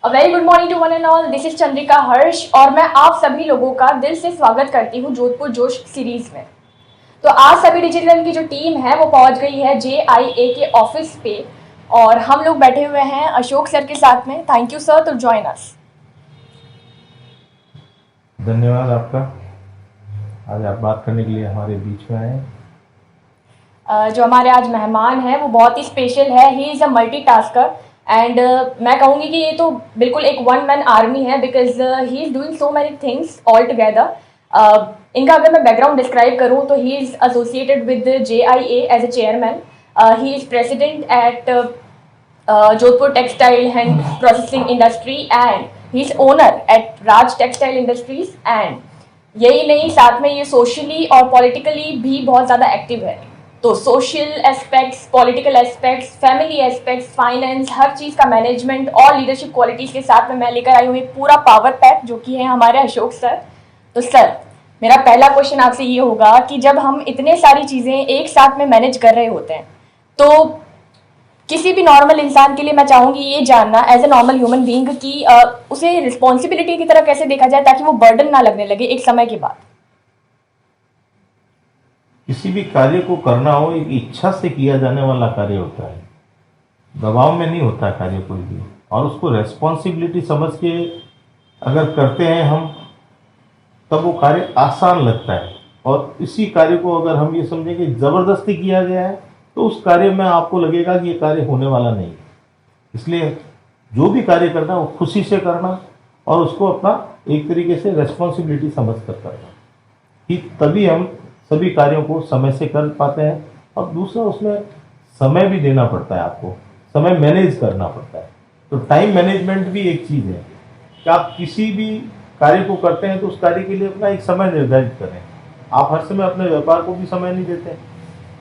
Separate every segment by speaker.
Speaker 1: A very good morning to one and all. This is Chandrika Harsh और मैं आप सभी लोगों का दिल से स्वागत करती हूँ जोधपुर जोश सीरीज में। तो आज सभी डिजिटल की जो टीम है वो पहुंच गई है JIA के ऑफिस पे और हम लोग बैठे हुए हैं अशोक सर के साथ में। Thank you sir to join us.
Speaker 2: धन्यवाद आपका, आज आप बात करने के लिए हमारे बीच में आए।
Speaker 1: जो हमारे आज मेहमान हैं वो बहुत ही स्पेशल है। He is a multitasker and मैं कहूँगी कि ये तो बिल्कुल एक वन मैन आर्मी है because he is doing so many things all together. इनका अगर मैं बैकग्राउंड डिस्क्राइब करूँ तो he is associated with JIA as a chairman. He is president at Jodhpur textile and processing industry and he is owner at Raj textile industries. And यही नहीं, साथ में ये सोशली और पॉलिटिकली भी बहुत ज़्यादा एक्टिव है। तो social aspects, political aspects, family aspects, finance, हर चीज़ का मैनेजमेंट और लीडरशिप क्वालिटीज़ के साथ में मैं लेकर आई हूँ एक पूरा पावर पैक जो कि है हमारे अशोक सर। तो सर, मेरा पहला क्वेश्चन आपसे ये होगा कि जब हम इतने सारी चीज़ें एक साथ में मैनेज कर रहे होते हैं तो किसी भी नॉर्मल इंसान के लिए मैं चाहूँगी ये जानना as a normal human being कि उसे रिस्पॉन्सिबिलिटी की तरह कैसे देखा जाए ताकि वो बर्डन ना लगने लगे एक समय के बाद।
Speaker 2: किसी भी कार्य को करना हो एक इच्छा से किया जाने वाला कार्य होता है, दबाव में नहीं होता कार्य कोई भी, और उसको रेस्पॉन्सिबिलिटी समझ के अगर करते हैं हम तब वो कार्य आसान लगता है। और इसी कार्य को अगर हम ये समझें कि ज़बरदस्ती किया गया है तो उस कार्य में आपको लगेगा कि ये कार्य होने वाला नहीं है। इसलिए जो भी कार्य करना वो खुशी से करना और उसको अपना एक तरीके से रेस्पॉन्सिबिलिटी समझ कर करना, कि तभी हम सभी कार्यों को समय से कर पाते हैं। और दूसरा, उसमें समय भी देना पड़ता है, आपको समय मैनेज करना पड़ता है। तो टाइम मैनेजमेंट भी एक चीज़ है कि आप किसी भी कार्य को करते हैं तो उस कार्य के लिए अपना एक समय निर्धारित करें। आप हर समय अपने व्यापार को भी समय नहीं देते,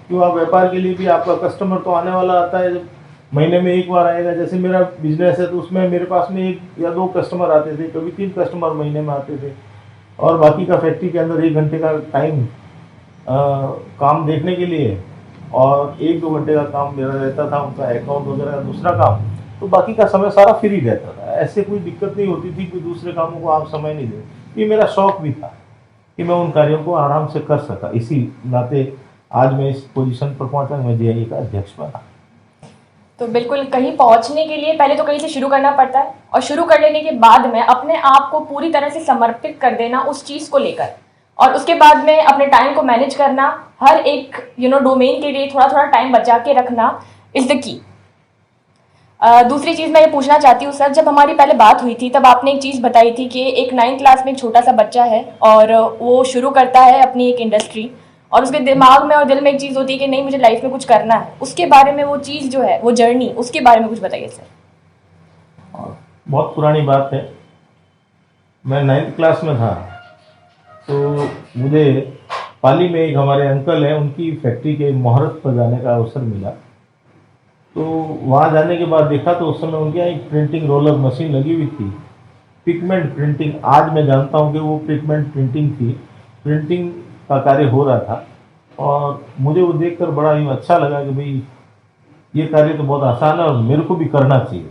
Speaker 2: क्यों? आप व्यापार के लिए भी आपका कस्टमर तो आने वाला आता है, जब महीने में एक बार आएगा। जैसे मेरा बिजनेस है तो उसमें मेरे पास में 1 या 2 कस्टमर आते थे, कभी 3 कस्टमर महीने में आते थे, और बाकी का फैक्ट्री के अंदर 1 घंटे का टाइम काम देखने के लिए और 1-2 घंटे का काम मेरा रहता था, उनका अकाउंट वगैरह का दूसरा काम। तो बाकी का समय सारा फ्री रहता था, ऐसे कोई दिक्कत नहीं होती थी कि दूसरे कामों को आप समय नहीं दें। ये मेरा शौक भी था कि मैं उन कार्यों को आराम से कर सका। इसी नाते आज मैं इस पोजीशन पर पहुंचा, मैं JIA का अध्यक्ष बना।
Speaker 1: तो बिल्कुल कहीं पहुंचने के लिए पहले तो कहीं से शुरू करना पड़ता है और शुरू कर लेने के बाद में अपने आप को पूरी तरह से समर्पित कर देना उस चीज़ को लेकर, और उसके बाद में अपने टाइम को मैनेज करना, हर एक डोमेन के लिए थोड़ा थोड़ा टाइम बचा के रखना इज़ द की। दूसरी चीज़ मैं ये पूछना चाहती हूँ सर, जब हमारी पहले बात हुई थी तब आपने एक चीज़ बताई थी कि एक 9th क्लास में एक छोटा सा बच्चा है और वो शुरू करता है अपनी एक इंडस्ट्री, और उसके दिमाग में और दिल में एक चीज़ होती है कि नहीं मुझे लाइफ में कुछ करना है। उसके बारे में वो चीज़ जो है वो जर्नी, उसके बारे में कुछ बताइए सर।
Speaker 2: और बहुत पुरानी बात है, मैं 9th क्लास में था तो मुझे पाली में एक हमारे अंकल हैं, उनकी फैक्ट्री के मुहूर्त पर जाने का अवसर मिला। तो वहाँ जाने के बाद देखा तो उस समय उनके यहाँ एक प्रिंटिंग रोलर मशीन लगी हुई थी, पिगमेंट प्रिंटिंग। आज मैं जानता हूँ कि वो पिगमेंट प्रिंटिंग थी, प्रिंटिंग का कार्य हो रहा था। और मुझे वो देखकर बड़ा ही अच्छा लगा कि भाई ये कार्य तो बहुत आसान है और मेरे को भी करना चाहिए।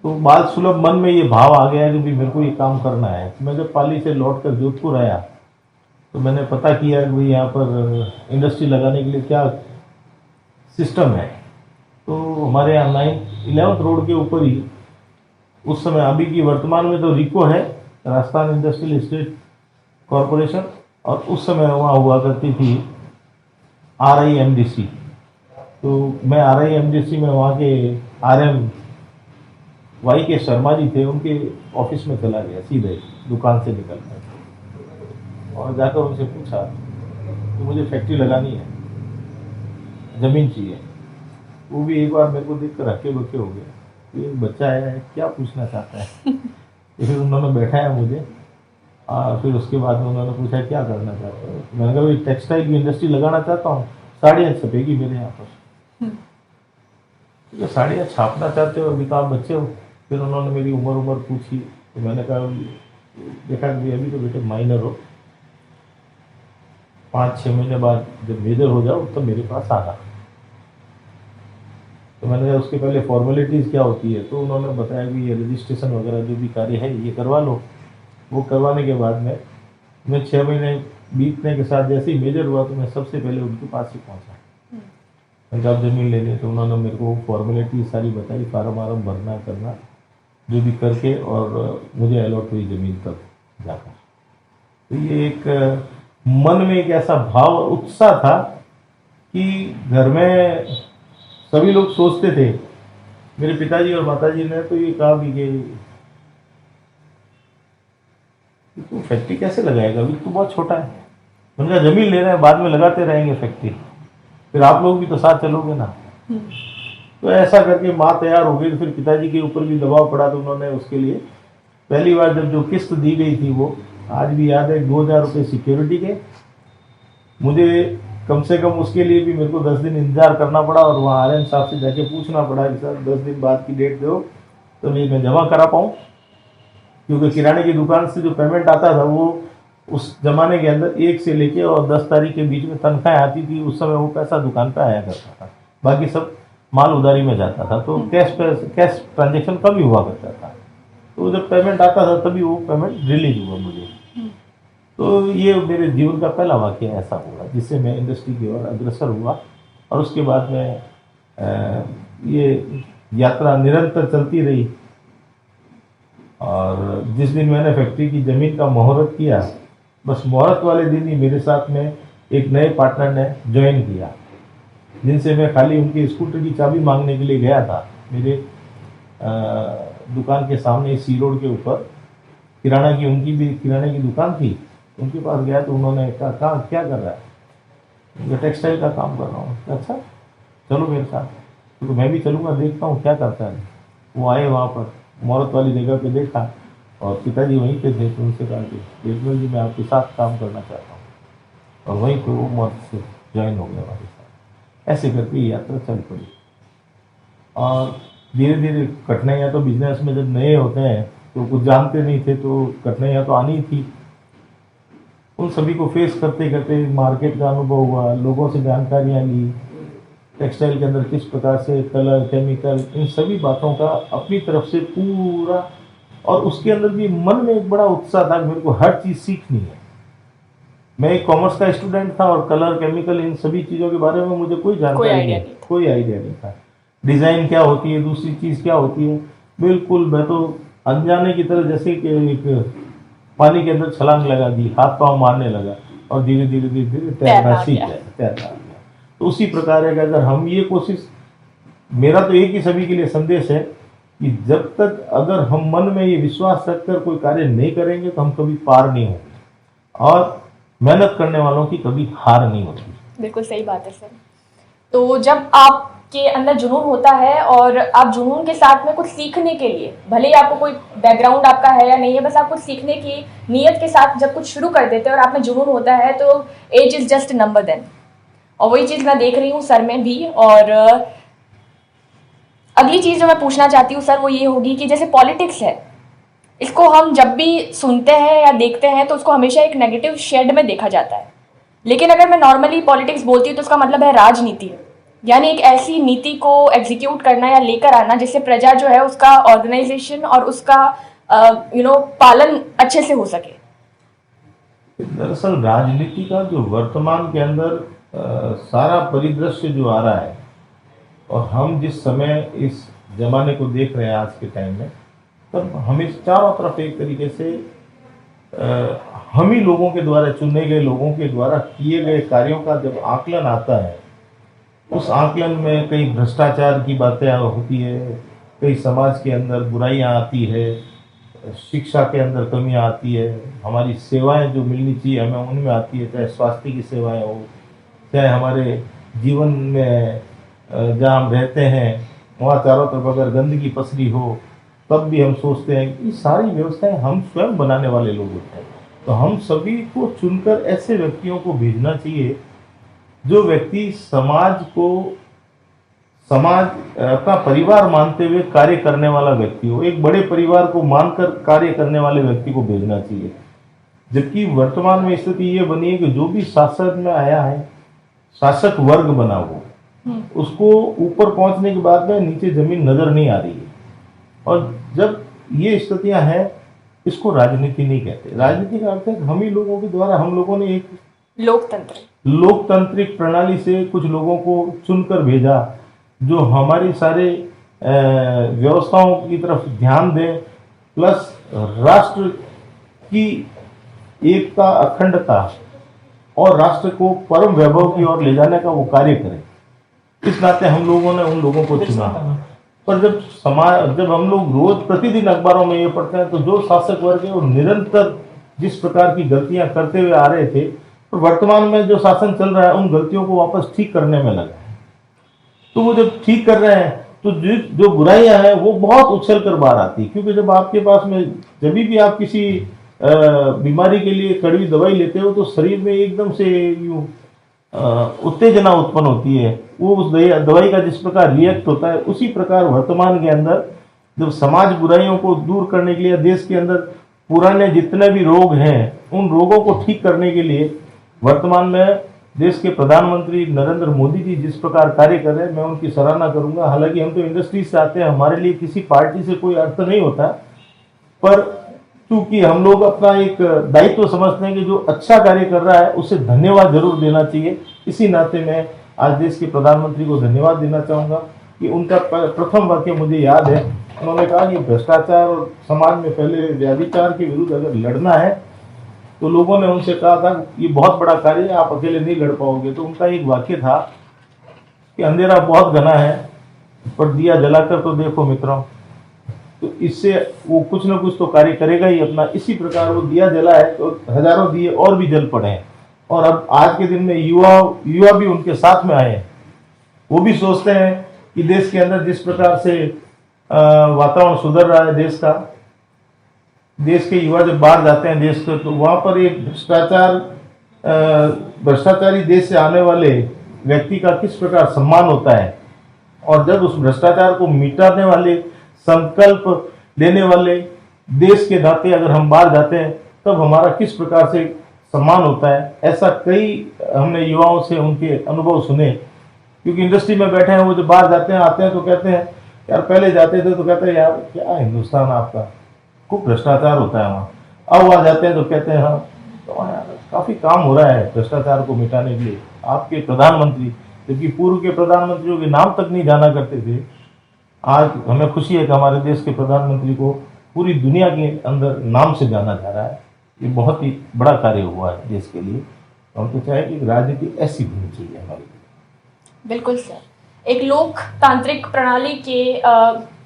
Speaker 2: तो बाल सुलभ मन में ये भाव आ गया कि भाई मेरे को ये काम करना है। तो मैं जब पाली से लौट कर जोधपुर आया तो मैंने पता किया कि भाई यहाँ पर इंडस्ट्री लगाने के लिए क्या सिस्टम है। तो हमारे यहाँ 11th रोड के ऊपर ही उस समय, अभी की वर्तमान में तो रिको है, राजस्थान इंडस्ट्रियल एस्टेट कॉरपोरेशन, और उस समय वहाँ हुआ करती थी RIMDC। तो मैं RIMDC में वहाँ के RM YK शर्मा जी थे, उनके ऑफिस में चला गया सीधे दुकान से निकल कर, और जाकर उनसे पूछा कि मुझे फैक्ट्री लगानी है, ज़मीन चाहिए। वो भी एक बार मेरे को देख कर हक्के बक्के हो गए, ये बच्चा है क्या पूछना चाहता है। तो फिर उन्होंने बैठाया मुझे, फिर उसके बाद में उन्होंने पूछा क्या करना चाहते हो। मैंने कहा भाई टेक्सटाइल की इंडस्ट्री लगाना चाहता हूँ, साड़ियाँ छपेगी मेरे यहाँ पर। तो साड़ियाँ छापना चाहते हो, अभी तो आप बच्चे हो। फिर उन्होंने मेरी उम्र पूछी तो मैंने कहा देखा कि अभी तो बेटे माइनर हो, 5-6 महीने बाद जब मेजर हो जाओ तो मेरे पास आना। तो मैंने कहा उसके पहले फॉर्मेलिटीज़ क्या होती है, तो उन्होंने बताया कि ये रजिस्ट्रेशन वगैरह जो भी कार्य है ये करवा लो। वो करवाने के बाद में मैं 6 महीने बीतने के साथ जैसे ही मेजर हुआ तो मैं सबसे पहले उनके पास ही पहुंचा। मैंने कहा ज़मीन ले ली, तो उन्होंने मेरे को फॉर्मेलिटी सारी बताई, फार्म वार्म भरना करना जो भी करके, और मुझे अलॉट हुई ज़मीन तक जाकर। तो ये एक मन में एक ऐसा भाव और उत्साह था कि घर में सभी लोग सोचते थे, मेरे पिताजी और माताजी ने तो ये कहा भी कि तू फैक्ट्री कैसे लगाएगा, अभी तो बहुत छोटा है। मैंने कहा ज़मीन ले रहे हैं, बाद में लगाते रहेंगे फैक्ट्री, फिर आप लोग भी तो साथ चलोगे ना। तो ऐसा करके माँ तैयार हो गई। तो फिर पिताजी के ऊपर भी दबाव पड़ा, तो उन्होंने उसके लिए पहली बार जब जो किस्त दी गई थी वो आज भी याद है, 2000 रुपये सिक्योरिटी के। मुझे कम से कम उसके लिए भी मेरे को 10 दिन इंतजार करना पड़ा, और वहाँ आर साहब से जाके पूछना पड़ा कि सर 10 दिन बाद की डेट दो तो मैं जमा करा पाऊँ, क्योंकि किराने की दुकान से जो पेमेंट आता था वो उस जमाने के अंदर 1 से लेके और 10 तारीख के बीच में तनख्वाह आती थी। उस समय वो पैसा दुकान पे आया करता था, बाकी सब माल उधारी में जाता था, तो कैश ट्रांजेक्शन कम ही हुआ करता था। तो जब पेमेंट आता था तभी वो पेमेंट रिलीज हुआ मुझे। तो ये मेरे जीवन का पहला वाक़या ऐसा हुआ जिससे मैं इंडस्ट्री की ओर अग्रसर हुआ, और उसके बाद में ये यात्रा निरंतर चलती रही। और जिस दिन मैंने फैक्ट्री की ज़मीन का मुहूर्त किया, बस मुहूर्त वाले दिन ही मेरे साथ में एक नए पार्टनर ने ज्वाइन किया, जिनसे मैं खाली उनकी स्कूटर की चाबी मांगने के लिए गया था। मेरे दुकान के सामने सी रोड के ऊपर किराना की उनकी भी किराने की दुकान थी, उनके पास गया तो उन्होंने कहा क्या कर रहा है, मैं टेक्सटाइल का काम कर रहा हूँ। अच्छा चलो मेरे साथ, तो मैं भी चलूँगा, देखता हूँ क्या करता है। वो आए वहाँ पर मुहूर्त वाली जगह पे देखा, और पिताजी वहीं पे थे, तो उनसे कहा कि देखो जी मैं आपके साथ काम करना चाहता हूँ, और वहीं पे वो मुहूर्त से ज्वाइन हो गया हमारे साथ। ऐसे करके यात्रा चल पड़ी, और धीरे धीरे कठिनाइयाँ तो बिजनेस में जब नए होते हैं तो कुछ जानते नहीं थे, तो कठिनाइयाँ तो आनी ही थी। उन सभी को फेस करते करते मार्केट का अनुभव हुआ, लोगों से जानकारियाँ ली, टेक्सटाइल के अंदर किस प्रकार से कलर, केमिकल, इन सभी बातों का अपनी तरफ से पूरा, और उसके अंदर भी मन में एक बड़ा उत्साह था कि मेरे को हर चीज़ सीखनी है। मैं एक कॉमर्स का स्टूडेंट था, और कलर, केमिकल, इन सभी चीज़ों के बारे में मुझे कोई जानकारी नहीं, कोई आइडिया नहीं था। डिज़ाइन क्या होती है, दूसरी चीज़ क्या होती है, बिल्कुल मैं तो अनजाने की तरह जैसे कि एक पानी के अंदर छलांग लगा दी, हाथ पांव मारने लगा, और धीरे धीरे धीरे धीरे तैरना सीख गया, तैरना आ गया। तो उसी प्रकार है कि अगर हम ये कोशिश, मेरा तो एक ही सभी के लिए संदेश है कि जब तक अगर हम मन में ये विश्वास रखकर कोई कार्य नहीं करेंगे तो हम कभी पार नहीं होंगे, और मेहनत करने वालों की कभी हार नहीं होती।
Speaker 1: बिल्कुल सही बात है सर। तो जब आपके अंदर जुनून होता है और आप जुनून के साथ में कुछ सीखने के लिए, भले ही आपको कोई बैकग्राउंड आपका है या नहीं है, बस आप कुछ सीखने की नीयत के साथ जब कुछ शुरू कर देते हैं और आप में जुनून होता है, तो age is just number then. और वही चीज़ मैं देख रही हूँ सर में भी। और अगली चीज़ जो मैं पूछना चाहती हूँ सर वो ये होगी कि जैसे पॉलिटिक्स है, इसको हम जब भी सुनते हैं या देखते हैं तो उसको हमेशा एक नेगेटिव शेड में देखा जाता है। लेकिन अगर मैं नॉर्मली पॉलिटिक्स बोलती हूँ तो उसका मतलब है राजनीति, यानी एक ऐसी नीति को एग्जीक्यूट करना या लेकर आना जिससे प्रजा जो है उसका ऑर्गेनाइजेशन और उसका पालन अच्छे से हो सके।
Speaker 2: दरअसल राजनीति का जो वर्तमान के अंदर सारा परिदृश्य जो आ रहा है, और हम जिस समय इस जमाने को देख रहे हैं आज के टाइम में, तब हमें चारों तरफ एक तरीके से हम ही लोगों के द्वारा, चुने गए लोगों के द्वारा किए गए कार्यों का जब आकलन आता है, उस आकलन में कई भ्रष्टाचार की बातें होती है, कई समाज के अंदर बुराइयां आती है, शिक्षा के अंदर कमियां आती है, हमारी सेवाएं जो मिलनी चाहिए हमें उनमें आती है, चाहे स्वास्थ्य की सेवाएं हो, चाहे हमारे जीवन में जहाँ हम रहते हैं वहाँ चारों तरफ अगर गंदगी पसरी हो तब भी हम सोचते हैं कि सारी व्यवस्थाएं हम स्वयं बनाने वाले लोग होते हैं। तो हम सभी को चुनकर ऐसे व्यक्तियों को भेजना चाहिए जो व्यक्ति समाज अपना परिवार मानते हुए कार्य करने वाला व्यक्ति हो। एक बड़े परिवार को मानकर कार्य करने वाले व्यक्ति को भेजना चाहिए। जबकि वर्तमान में स्थिति ये बनी है कि जो भी शासन में आया है, शासक वर्ग बना हो, उसको ऊपर पहुंचने के बाद में नीचे जमीन नजर नहीं आ रही है। और जब ये स्थितियां हैं, इसको राजनीति नहीं कहते। राजनीति का अर्थ है हम ही लोगों के द्वारा, हम लोगों ने एक लोकतांत्रिक प्रणाली से कुछ लोगों को चुनकर भेजा जो हमारी सारे व्यवस्थाओं की तरफ ध्यान दें, प्लस राष्ट्र की एकता, अखंडता और राष्ट्र को परम वैभव की ओर ले जाने का वो कार्य करें। इस नाते हम लोगों ने उन लोगों को चुना। पर जब हम लोग रोज प्रतिदिन अखबारों में ये पढ़ते हैं, तो जो शासक वर्ग है वो निरंतर जिस प्रकार की गलतियां करते हुए आ रहे थे, तो वर्तमान में जो शासन चल रहा है उन गलतियों को वापस ठीक करने में लगा है। तो वो जब ठीक कर रहे हैं तो जो बुराइयां हैं वो बहुत उछल कर बाहर आती है। क्योंकि जब आपके पास में, जब भी आप किसी बीमारी के लिए कड़वी दवाई लेते हो, तो शरीर में एकदम से यूं उत्तेजना उत्पन्न होती है। वो उस दवाई का जिस प्रकार रिएक्ट होता है, उसी प्रकार वर्तमान के अंदर जब समाज बुराइयों को दूर करने के लिए, देश के अंदर पुराने जितने भी रोग हैं उन रोगों को ठीक करने के लिए वर्तमान में देश के प्रधानमंत्री नरेंद्र मोदी जी जिस प्रकार कार्य कर रहे हैं, मैं उनकी सराहना करूंगा। हालांकि हम तो इंडस्ट्री से आते हैं, हमारे लिए किसी पार्टी से कोई अर्थ नहीं होता, पर क्योंकि हम लोग अपना एक दायित्व समझते हैं कि जो अच्छा कार्य कर रहा है उसे धन्यवाद जरूर देना चाहिए। इसी नाते मैं आज देश के प्रधानमंत्री को धन्यवाद देना चाहूँगा कि उनका प्रथम वाक्य मुझे याद है। उन्होंने कहा कि भ्रष्टाचार और समाज में फैले व्याभिचार के विरुद्ध अगर लड़ना है, तो लोगों ने उनसे कहा था ये बहुत बड़ा कार्य है, आप अकेले नहीं लड़ पाओगे। तो उनका एक वाक्य था कि अंधेरा बहुत घना है, पर दिया जलाकर तो देखो मित्रों। तो इससे वो कुछ ना कुछ तो कार्य करेगा ही अपना। इसी प्रकार वो दिया जला है तो हजारों दिए और भी जल पड़े हैं। और अब आज के दिन में युवा भी उनके साथ में आए हैं। वो भी सोचते हैं कि देश के अंदर जिस प्रकार से वातावरण सुधर रहा है देश का, देश के युवा जब बाहर जाते हैं देश से, तो वहाँ पर एक भ्रष्टाचारी देश से आने वाले व्यक्ति का किस प्रकार सम्मान होता है, और जब उस भ्रष्टाचार को मिटाने वाले, संकल्प लेने वाले देश के नाते अगर हम बाहर जाते हैं, तब हमारा किस प्रकार से सम्मान होता है। ऐसा कई हमने युवाओं से उनके अनुभव सुने। क्योंकि इंडस्ट्री में बैठे हैं, वो जब बाहर जाते हैं, आते हैं तो कहते हैं यार, पहले जाते थे तो कहते हैं यार क्या हिंदुस्तान आपका, खूब भ्रष्टाचार होता है वहाँ। अब वहाँ जाते हैं तो कहते हैं हाँ, तो यार काफ़ी काम हो रहा है भ्रष्टाचार को मिटाने के लिए। आपके प्रधानमंत्री, जबकि पूर्व के प्रधानमंत्रियों के नाम तक नहीं जाना करते थे, आज हमें खुशी है कि हमारे देश के प्रधानमंत्री को पूरी दुनिया के अंदर नाम से जाना जा रहा है। ये बहुत ही बड़ा कार्य हुआ है देश के लिए। हम तो चाहें कि राजनीति ऐसी होनी चाहिए हमारे लिए।
Speaker 1: बिल्कुल सर, एक लोकतांत्रिक प्रणाली के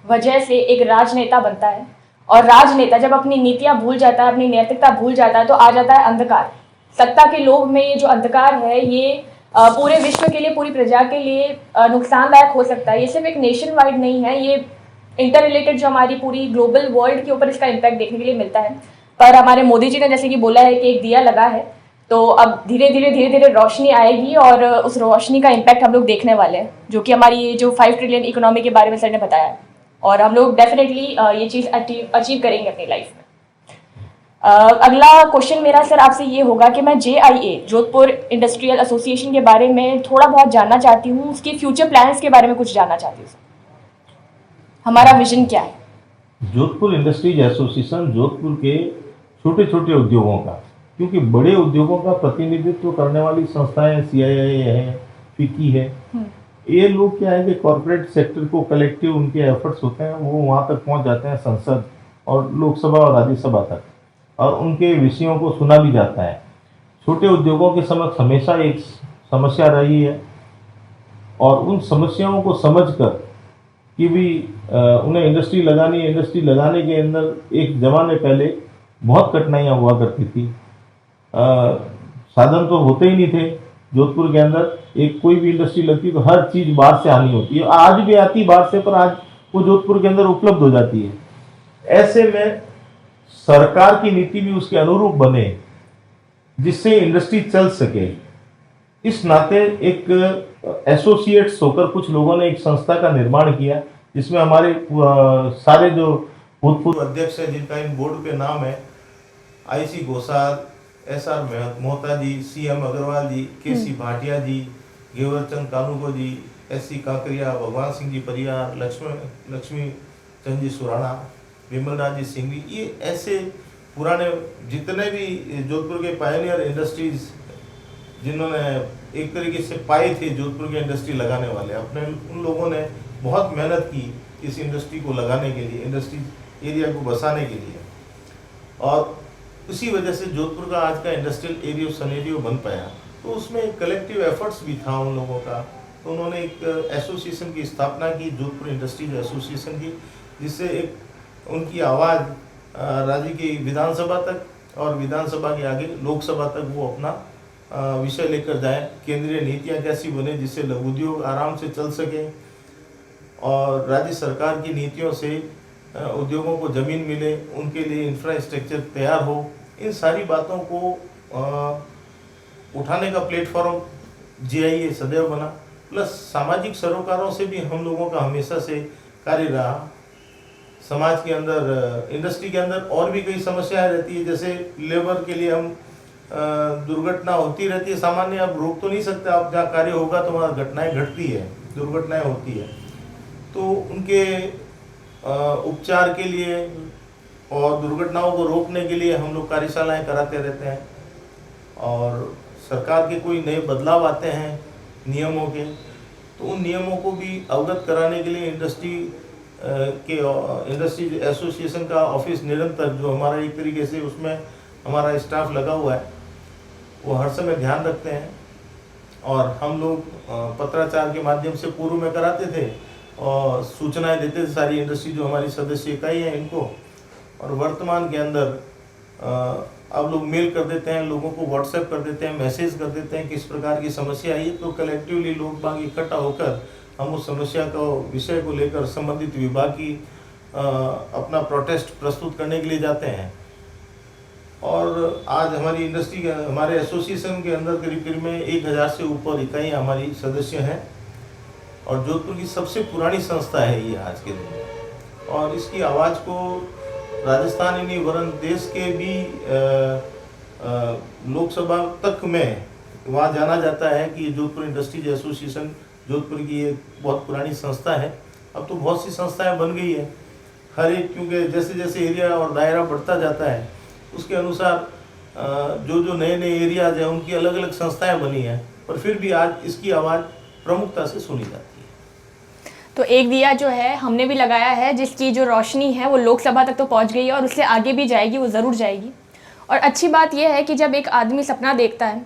Speaker 1: वजह से एक राजनेता बनता है, और राजनेता जब अपनी नीतियां भूल जाता है, अपनी नैतिकता भूल जाता है, तो आ जाता है अंधकार। सत्ता के लोभ में ये जो अंधकार है, ये पूरे विश्व के लिए, पूरी प्रजा के लिए नुकसानदायक हो सकता है। ये सिर्फ एक नेशन वाइड नहीं है, ये इंटर रिलेटेड जो हमारी पूरी ग्लोबल वर्ल्ड के ऊपर इसका इम्पैक्ट देखने के लिए मिलता है। पर हमारे मोदी जी ने जैसे कि बोला है कि एक दिया लगा है, तो अब धीरे धीरे रोशनी आएगी, और उस रोशनी का इम्पैक्ट हम लोग देखने वाले हैं, जो कि हमारी ये जो 5 ट्रिलियन इकोनॉमी के बारे में सर ने बताया है, और हम लोग डेफिनेटली ये चीज़ अचीव करेंगे अपनी लाइफ में। अगला क्वेश्चन मेरा सर आपसे ये होगा कि मैं JIA जोधपुर इंडस्ट्रियल एसोसिएशन के बारे में थोड़ा बहुत जानना चाहती हूँ, उसके फ्यूचर प्लान्स के बारे में कुछ जानना चाहती हूँ सर। हमारा विजन क्या है?
Speaker 2: जोधपुर इंडस्ट्रीज एसोसिएशन जोधपुर के छोटे छोटे उद्योगों का, क्योंकि बड़े उद्योगों का प्रतिनिधित्व करने वाली संस्थाएं CII है, FICCI है, ये लोग क्या है कि कॉर्पोरेट सेक्टर को कलेक्टिव उनके एफर्ट्स होते हैं, वो वहाँ तक पहुँच जाते हैं संसद और लोकसभा और राज्यसभा तक, और उनके विषयों को सुना भी जाता है। छोटे उद्योगों के समक्ष हमेशा एक समस्या रही है, और उन समस्याओं को समझकर कि भी उन्हें इंडस्ट्री लगानी है, इंडस्ट्री लगाने के अंदर एक ज़माने पहले बहुत कठिनाइयाँ हुआ करती थी। साधन तो होते ही नहीं थे जोधपुर के अंदर। एक कोई भी इंडस्ट्री लगती तो हर चीज़ बाहर से आनी होती है, आज भी आती बाहर से, पर आज वो जोधपुर के अंदर उपलब्ध हो जाती है। ऐसे में सरकार की नीति भी उसके अनुरूप बने जिससे इंडस्ट्री चल सके। इस नाते एक एसोसिएट्स होकर कुछ लोगों ने एक संस्था का निर्माण किया, जिसमें हमारे सारे जो भूतपूर्व अध्यक्ष हैं, जिनका इन बोर्ड पे नाम है IC घोषाल, SR मोहता जी, CM अग्रवाल जी, KC भाटिया जी, घेवर चंद कानूको जी, S.C. काकरिया, भगवान सिंह जी परियार, लक्ष्मी चंद जी सुराणा, विमल राज जी सिंघवी, ये ऐसे पुराने जितने भी जोधपुर के पायनियर इंडस्ट्रीज जिन्होंने एक तरीके से पाए थे जोधपुर के इंडस्ट्री लगाने वाले, अपने उन लोगों ने बहुत मेहनत की इस इंडस्ट्री को लगाने के लिए, इंडस्ट्री एरिया को बसाने के लिए, और उसी वजह से जोधपुर का आज का इंडस्ट्रियल एरिया सनेरियो बन पाया। तो उसमें एक कलेक्टिव एफर्ट्स भी था उन लोगों का। तो उन्होंने एक एसोसिएशन की स्थापना की, जोधपुर इंडस्ट्रीज एसोसिएशन की, जिससे एक उनकी आवाज़ राज्य की विधानसभा तक और विधानसभा के आगे लोकसभा तक वो अपना विषय लेकर जाए। केंद्रीय नीतियाँ कैसी बने जिससे लघु उद्योग आराम से चल सके, और राज्य सरकार की नीतियों से उद्योगों को ज़मीन मिले, उनके लिए इंफ्रास्ट्रक्चर तैयार हो। इन सारी बातों को उठाने का प्लेटफॉर्म GIA सदैव बना। प्लस सामाजिक सरोकारों से भी हम लोगों का हमेशा से कार्य रहा। समाज के अंदर, इंडस्ट्री के अंदर और भी कई समस्याएं रहती है, जैसे लेबर के लिए हम दुर्घटना होती रहती है सामान्य, आप रोक तो नहीं सकते, आप जहाँ कार्य होगा तो वहाँ घटनाएं घटती है, दुर्घटनाएं होती है। तो उनके उपचार के लिए और दुर्घटनाओं को रोकने के लिए हम लोग कार्यशालाएं कराते रहते हैं, और सरकार के कोई नए बदलाव आते हैं नियमों के, तो उन नियमों को भी अवगत कराने के लिए इंडस्ट्री एसोसिएशन का ऑफिस निरंतर, जो हमारा एक तरीके से उसमें हमारा स्टाफ लगा हुआ है, वो हर समय ध्यान रखते हैं। और हम लोग पत्राचार के माध्यम से पूर्व में कराते थे और सूचनाएं देते थे सारी इंडस्ट्री जो हमारी सदस्य इकाई है इनको, और वर्तमान के अंदर अब लोग मेल कर देते हैं, लोगों को व्हाट्सएप कर देते हैं, मैसेज कर देते हैं किस प्रकार की समस्या आई है, तो कलेक्टिवली लोग बाग इकट्ठा होकर हम उस समस्या को, विषय को लेकर संबंधित विभाग की अपना प्रोटेस्ट प्रस्तुत करने के लिए जाते हैं। और आज हमारी इंडस्ट्री के, हमारे एसोसिएशन के अंदर करीब में 1000 से ऊपर इकाइयाँ हमारी सदस्य हैं, और जोधपुर की सबसे पुरानी संस्था है ये आज के दिन। और इसकी आवाज़ को राजस्थान ही नहीं वरन देश के भी लोकसभा तक में वहाँ जाना जाता है कि जोधपुर इंडस्ट्रीज एसोसिएशन जोधपुर की एक बहुत पुरानी संस्था है। अब तो बहुत सी संस्थाएं बन गई है, हर एक, क्योंकि जैसे जैसे एरिया और दायरा बढ़ता जाता है उसके अनुसार जो नए नए एरियाज हैं उनकी अलग अलग संस्थाएं बनी हैं, पर फिर भी आज इसकी आवाज़ प्रमुखता से सुनी जाती है।
Speaker 1: तो एक दिया जो है हमने भी लगाया है, जिसकी जो रोशनी है वो लोकसभा तक तो पहुंच गई है और उससे आगे भी जाएगी, वो ज़रूर जाएगी। और अच्छी बात यह है कि जब एक आदमी सपना देखता है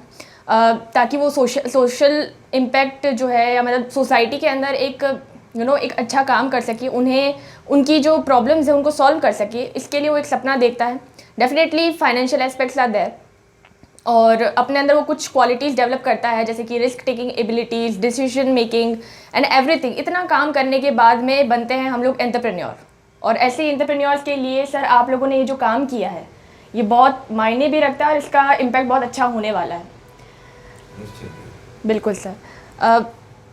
Speaker 1: ताकि वो सोशल इम्पैक्ट जो है, या मतलब सोसाइटी के अंदर एक एक अच्छा काम कर सके, उन्हें उनकी जो प्रॉब्लम्स है उनको सॉल्व कर सके, इसके लिए वो एक सपना देखता है। Definitely financial aspects are there, और अपने अंदर वो कुछ क्वालिटीज़ डेवलप करता है, जैसे कि risk taking abilities, decision making and everything. इतना काम करने के बाद में बनते हैं हम लोग एंटरप्रेन्योर। और ऐसे एंटरप्रेन्योर्स के लिए सर आप लोगों ने ये जो काम किया है ये बहुत मायने भी रखता है और इसका इम्पैक्ट बहुत अच्छा होने वाला है। बिल्कुल सर।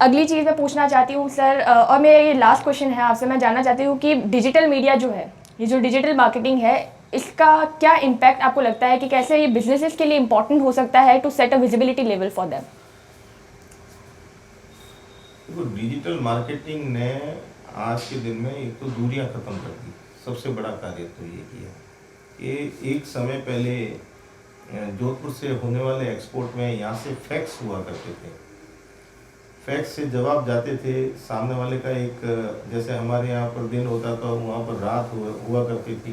Speaker 1: अगली चीज़ मैं पूछना चाहती हूँ सर, और मेरा ये लास्ट क्वेश्चन है आपसे, मैं जानना चाहती हूँ कि डिजिटल मीडिया जो है, ये जो डिजिटल मार्केटिंग है, इसका क्या इम्पैक्ट आपको लगता है कि कैसे ये बिजनेसेस के लिए इम्पोर्टेंट हो सकता है to set a visibility level for them?
Speaker 2: देखो, डिजिटल मार्केटिंग ने आज के दिन में एक तो दूरियां खत्म कर दी, सबसे बड़ा कार्य तो ये किया कि एक समय पहले जोधपुर से होने वाले एक्सपोर्ट में यहाँ से फैक्स हुआ करते थे, फैक्स से जवाब जाते थे सामने वाले का। एक जैसे हमारे यहाँ पर दिन होता था, वहाँ पर रात हुआ करती थी,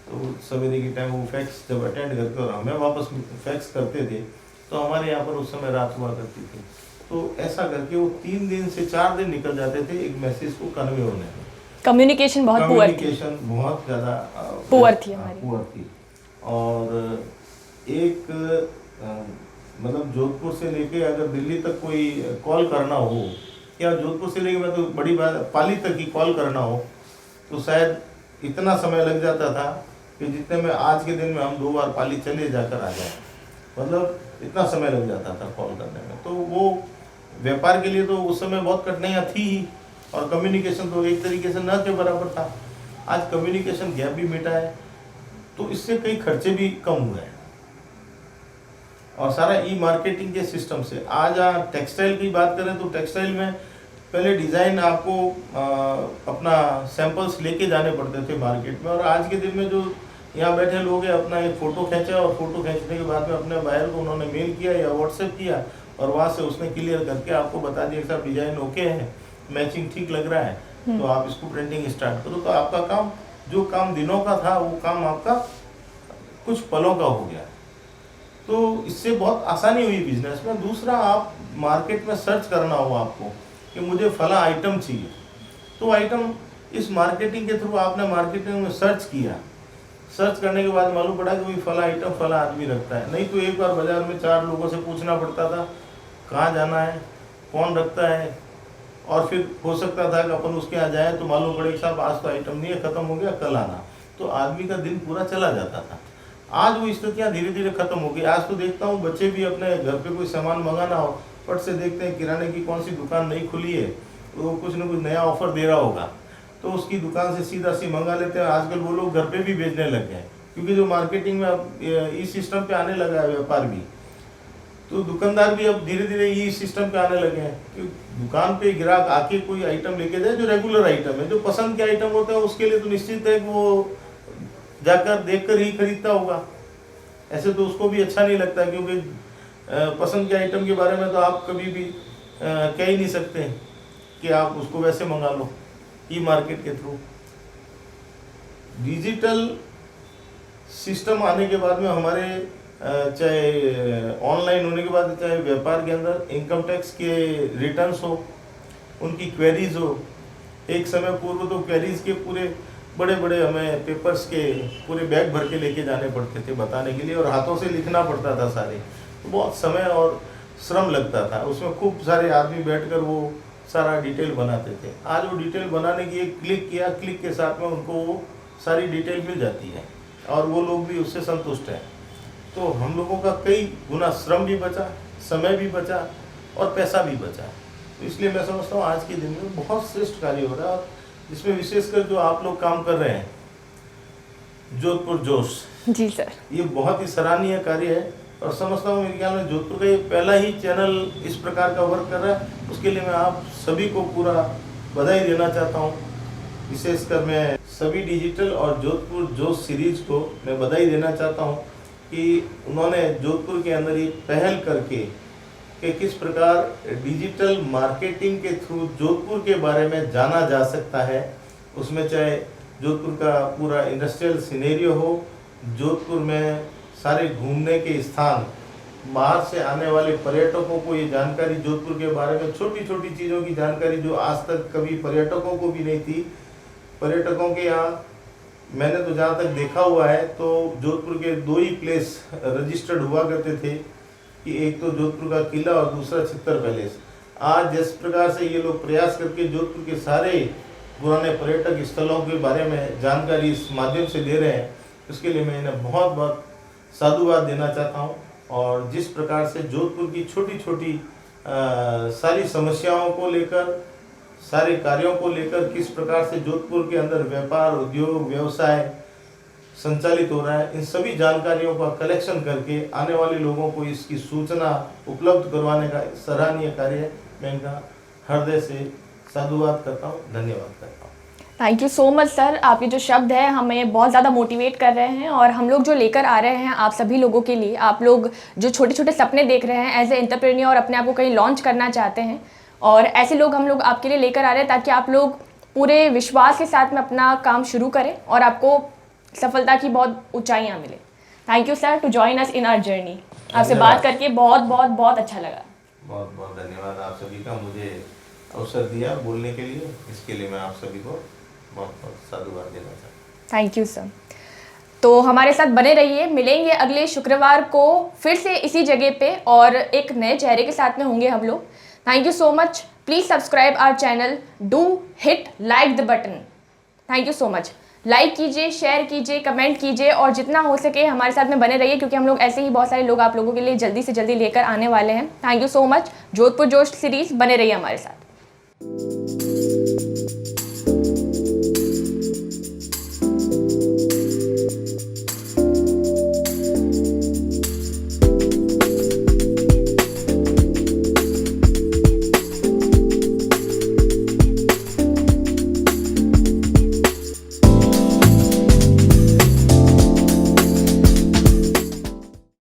Speaker 2: तो सवेरे के टाइम वो फैक्स जब अटेंड करके और हमें वापस फैक्स करते थे, तो हमारे यहाँ पर उस समय रात हुआ करती थी। तो ऐसा करके वो 3 दिन से 4 दिन निकल जाते थे एक मैसेज को कन्वे होने में।
Speaker 1: कम्युनिकेशन बहुत
Speaker 2: ज़्यादा
Speaker 1: पुअर थी हमारी,
Speaker 2: पुअर थी। और एक मतलब जोधपुर से लेके अगर दिल्ली तक कोई कॉल करना हो, या जोधपुर से लेके मैं तो बड़ी बात पाली तक की कॉल करना हो, तो शायद इतना समय लग जाता था कि जितने में आज के दिन में हम 2 बार पाली चले जाकर आ जाए, मतलब इतना समय लग जाता था कॉल करने में। तो वो व्यापार के लिए तो उस समय बहुत कठिनाइयाँ थी ही, और कम्युनिकेशन तो एक तरीके से न के बराबर था। आज कम्युनिकेशन गैप भी मिटा है, तो इससे कई खर्चे भी कम हुए हैं। और सारा ई मार्केटिंग के सिस्टम से। आज टेक्सटाइल की बात करें तो टेक्सटाइल में पहले डिज़ाइन आपको अपना सैंपल्स लेके जाने पड़ते थे मार्केट में, और आज के दिन में जो यहाँ बैठे लोग हैं अपना एक फ़ोटो खींचा और फ़ोटो खींचने के बाद में अपने बायर को उन्होंने मेल किया या व्हाट्सएप किया और वहाँ से उसने क्लियर करके आपको बता दिया कि साहब डिज़ाइन ओके है, मैचिंग ठीक लग रहा है, तो आप इसको प्रिंटिंग स्टार्ट करो। तो आपका काम, जो काम दिनों का था वो काम आपका कुछ पलों का हो गया। तो इससे बहुत आसानी हुई बिजनेस में। दूसरा, आप मार्केट में सर्च करना हो आपको कि मुझे फला आइटम चाहिए, तो आइटम इस मार्केटिंग के थ्रू आपने मार्केटिंग में सर्च किया, सर्च करने के बाद मालूम पड़ा कि भाई फला आइटम फला आदमी रखता है। नहीं तो एक बार बाजार में 4 लोगों से पूछना पड़ता था कहाँ जाना है, कौन रखता है, और फिर हो सकता था कि अपन उसके यहाँ जाए तो मालूम पड़े कि साहब आज तो आइटम नहीं है, ख़त्म हो गया, कल आना। तो आदमी का दिन पूरा चला जाता था। आज वो स्थितियाँ धीरे धीरे खत्म हो गई। आज तो देखता हूँ बच्चे भी अपने घर पे कोई सामान मंगाना हो, फट से देखते हैं किराने की कौन सी दुकान नई खुली है, तो कुछ ना कुछ नया ऑफर दे रहा होगा, तो उसकी दुकान से सीधा सी मंगा लेते हैं। आजकल वो लोग घर पे भी बेचने लग गए, क्योंकि जो मार्केटिंग में अब इस सिस्टम पे आने लगा है व्यापार भी, तो दुकानदार भी अब धीरे धीरे ये सिस्टम पे आने लगे हैं कि दुकान पे ग्राहक आके कोई आइटम लेके जाए जो रेगुलर आइटम है, जो पसंद के आइटम होते हैं, उसके लिए तो निश्चित है कि वो जाकर देखकर ही खरीदता होगा। ऐसे तो उसको भी अच्छा नहीं लगता, क्योंकि पसंद के आइटम के बारे में तो आप कभी भी कह ही नहीं सकते कि आप उसको वैसे मंगा लो ई मार्केट के थ्रू। डिजिटल सिस्टम आने के बाद में हमारे चाहे ऑनलाइन होने के बाद, चाहे व्यापार के अंदर इनकम टैक्स के रिटर्न्स हो, उनकी क्वेरीज हो। एक समय पूर्व तो क्वेरीज के पूरे बड़े बड़े हमें पेपर्स के पूरे बैग भर के लेके जाने पड़ते थे बताने के लिए, और हाथों से लिखना पड़ता था सारे, तो बहुत समय और श्रम लगता था। उसमें खूब सारे आदमी बैठकर वो सारा डिटेल बनाते थे। आज वो डिटेल बनाने की एक क्लिक किया, क्लिक के साथ में उनको वो सारी डिटेल मिल जाती है और वो लोग भी उससे संतुष्ट हैं। तो हम लोगों का कई गुना श्रम भी बचा, समय भी बचा और पैसा भी बचा। तो इसलिए मैं समझता हूँ आज के दिन में बहुत श्रेष्ठ कार्य हो रहा है, और जिसमें विशेषकर जो आप लोग काम कर रहे हैं जोधपुर जोश,
Speaker 1: जी सर,
Speaker 2: ये बहुत ही सराहनीय कार्य है। और समझता हूँ मेरे ख्याल में जोधपुर का ये पहला ही चैनल इस प्रकार का वर्क कर रहा है। उसके लिए मैं आप सभी को पूरा बधाई देना चाहता हूँ। विशेषकर मैं सभी डिजिटल और जोधपुर जोश सीरीज को मैं बधाई देना चाहता हूँ कि उन्होंने जोधपुर के अंदर ये पहल करके कि किस प्रकार डिजिटल मार्केटिंग के थ्रू जोधपुर के बारे में जाना जा सकता है। उसमें चाहे जोधपुर का पूरा इंडस्ट्रियल सिनेरियो हो, जोधपुर में सारे घूमने के स्थान, बाहर से आने वाले पर्यटकों को ये जानकारी जोधपुर के बारे में, छोटी छोटी चीज़ों की जानकारी जो आज तक कभी पर्यटकों को भी नहीं थी। पर्यटकों के यहाँ मैंने तो जहाँ तक देखा हुआ है तो जोधपुर के 2 ही प्लेस रजिस्टर्ड हुआ करते थे कि एक तो जोधपुर का किला और दूसरा चित्तर पैलेस। आज जिस प्रकार से ये लोग प्रयास करके जोधपुर के सारे पुराने पर्यटक स्थलों के बारे में जानकारी इस माध्यम से दे रहे हैं, उसके लिए मैं इन्हें बहुत बहुत साधुवाद देना चाहता हूँ। और जिस प्रकार से जोधपुर की छोटी छोटी सारी समस्याओं को लेकर, सारे कार्यों को लेकर किस प्रकार से जोधपुर के अंदर व्यापार, उद्योग, व्यवसाय संचालित हो रहा है, इन सभी जानकारियों का कलेक्शन करके आने वाले लोगों को इसकी सूचना उपलब्ध करवाने का सराहनीय कार्य है। मैं इनका हृदय से साधुवाद करता हूँ, धन्यवाद करता हूँ।
Speaker 1: Thank you so much sir. आपके जो शब्द हैं हमें बहुत ज़्यादा मोटिवेट कर रहे हैं, और हम लोग जो लेकर आ रहे हैं आप सभी लोगों के लिए, आप लोग जो छोटे छोटे सपने देख रहे हैं एज ए एंटरप्रेन्योर और अपने आप को कहीं लॉन्च करना चाहते हैं, और ऐसे लोग हम लोग आपके लिए लेकर आ रहे हैं ताकि आप लोग पूरे विश्वास के साथ में अपना काम शुरू करें और आपको सफलता की बहुत ऊंचाइयाँ मिले। Thank you sir to join us in our journey. आपसे बात करके बहुत बहुत बहुत अच्छा लगा।
Speaker 2: बहुत बहुत धन्यवाद आप सभी का, मुझे अवसर दिया बोलने के लिए, इसके लिए मैं आप सभी को बहुत बहुत साधुवाद देना चाहता हूँ।
Speaker 1: Thank you sir. तो हमारे साथ बने रहिए, मिलेंगे अगले शुक्रवार को फिर से इसी जगह पे और एक नए चेहरे के साथ में होंगे हम लोग। Thank you so much. Please subscribe our channel, do hit like the button. Thank you so much. Like कीजिए, शेयर कीजिए, कमेंट कीजिए और जितना हो सके हमारे साथ में बने रहिए, क्योंकि हम लोग ऐसे ही बहुत सारे लोग आप लोगों के लिए जल्दी से जल्दी लेकर आने वाले हैं। Thank you so much. Jodhpur जोश सीरीज बने रहिए हमारे साथ।